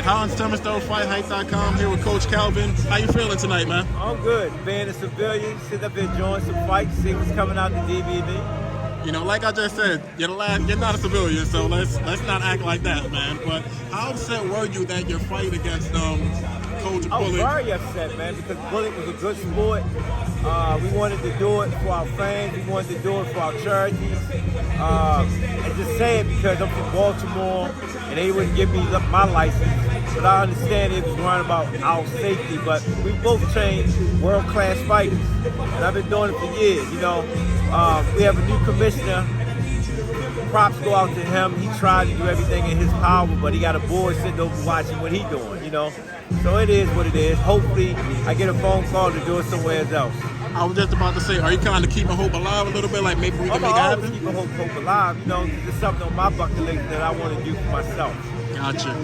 Hans Terminstow, FightHype.com, here with Coach Calvin. How you feeling tonight, man? I'm good. Being a civilian, sitting up here enjoying some fights, see what's coming out the DVD. You know, like I just said, you're not a civilian, so let's not act like that, man. But how upset were you that your fight against Coach Bullet? I was very upset, man, because Bullet was a good sport. We wanted to do it for our fans. We wanted to do it for our charities. And just say it because I'm from Baltimore, and they wouldn't give me my license. But I understand it was worrying about our safety. But we both trained world-class fighters, and I've been doing it for years. You know, we have a new commissioner. Props go out to him. He tried to do everything in his power, but he got a board sitting over watching what he's doing. You know, so it is what it is. Hopefully, I get a phone call to do it somewhere else. I was just about to say, are you kind of keeping hope alive a little bit? Like maybe we can make it happen? I'm always keeping hope alive. You know, there's something on my bucket list that I want to do for myself. Gotcha.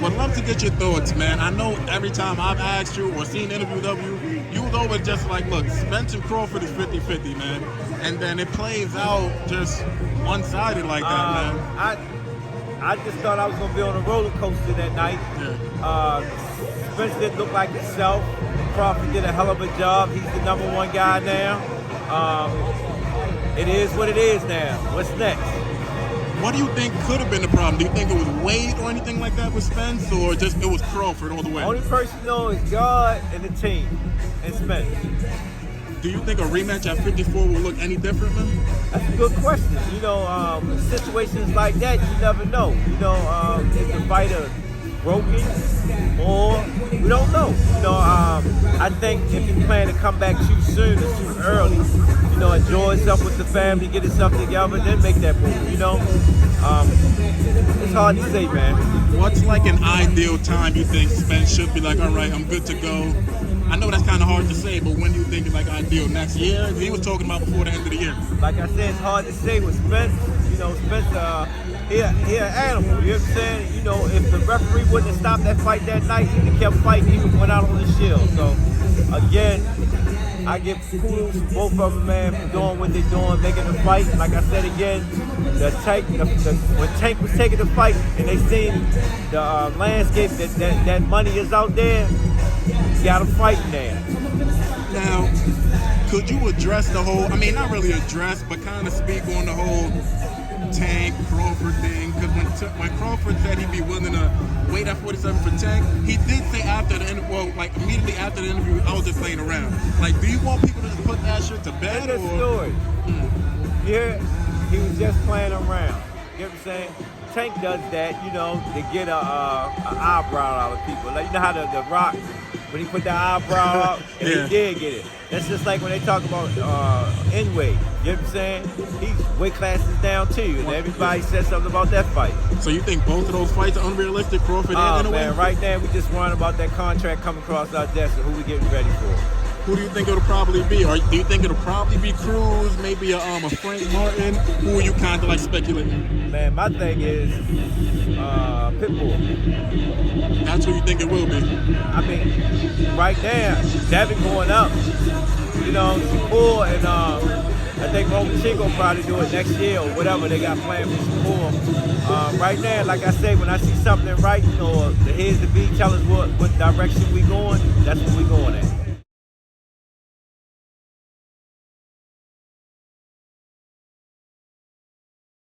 Would love to get your thoughts, man. I know every time I've asked you or seen interviews of you, you was always just like, look, Spence and Crawford is 50-50, man. And then it plays out just one-sided like that, man. I just thought I was going to be on a roller coaster that night. Yeah. Spence didn't look like himself. Crawford did a hell of a job. He's the #1 guy now. It is what it is now. What's next? What do you think could have been the problem? Do you think it was weight or anything like that with Spence, or just it was Crawford all the way? Only person knows is God and the team, and Spence. Do you think a rematch at 54 will look any different, man? That's a good question. You know, situations like that, you never know. You know, is the fighter broken, or we don't know. You know, I think if he plan to come back too soon or too early, you know, enjoy himself with the family, get himself together, then make that move. You know, it's hard to say, man. What's like an ideal time you think Spence should be like, all right, I'm good to go? I know that's kind of hard to say, but when do you think is like ideal? Next year? He was talking about before the end of the year. Like I said, it's hard to say with Spence. You know, Spence, he an animal. You know what I'm saying? You know, if the referee wouldn't have stopped that fight that night, he'd have kept fighting. He would have went out on the shield. So, again, I give kudos to both of them, man, for doing what they're doing, making the fight. Like I said again, when Tank was taking the fight and they seen the landscape that money is out there, you got them fighting there. Now, could you address the whole, I mean, not really address, but kind of speak on the whole Tank Crawford thing? Because when Crawford said he'd be willing to wait at 47 for Tank, he did say after the interview, well, like immediately after the interview, I was just playing around. Like, do you want people to just put that shit to bed? That's the story. Yeah, he was just playing around. You know what I'm saying? Tank does that, you know, to get an eyebrow out of people. Like, you know how the Rock, when he put that eyebrow out, and he did get it. That's just like when they talk about N-Way. You know what I'm saying? He's weight classes down too, and everybody said something about that fight. So you think both of those fights are unrealistic, Crawford and N-Way? Man, right now we just worrying about that contract coming across our desk and who we getting ready for. Who do you think it'll probably be? Or do you think it'll probably be Cruz, maybe a Frank Martin? Who are you kind of like speculating? Man, my thing is Pitbull. That's who you think it will be? I mean, right now, that been going up. You know, Shakur and I think Romachenko will probably do it next year or whatever they got planned for Shakur. Right now, like I say, when I see something right or the heads to be tell us what direction we going, that's what we going at.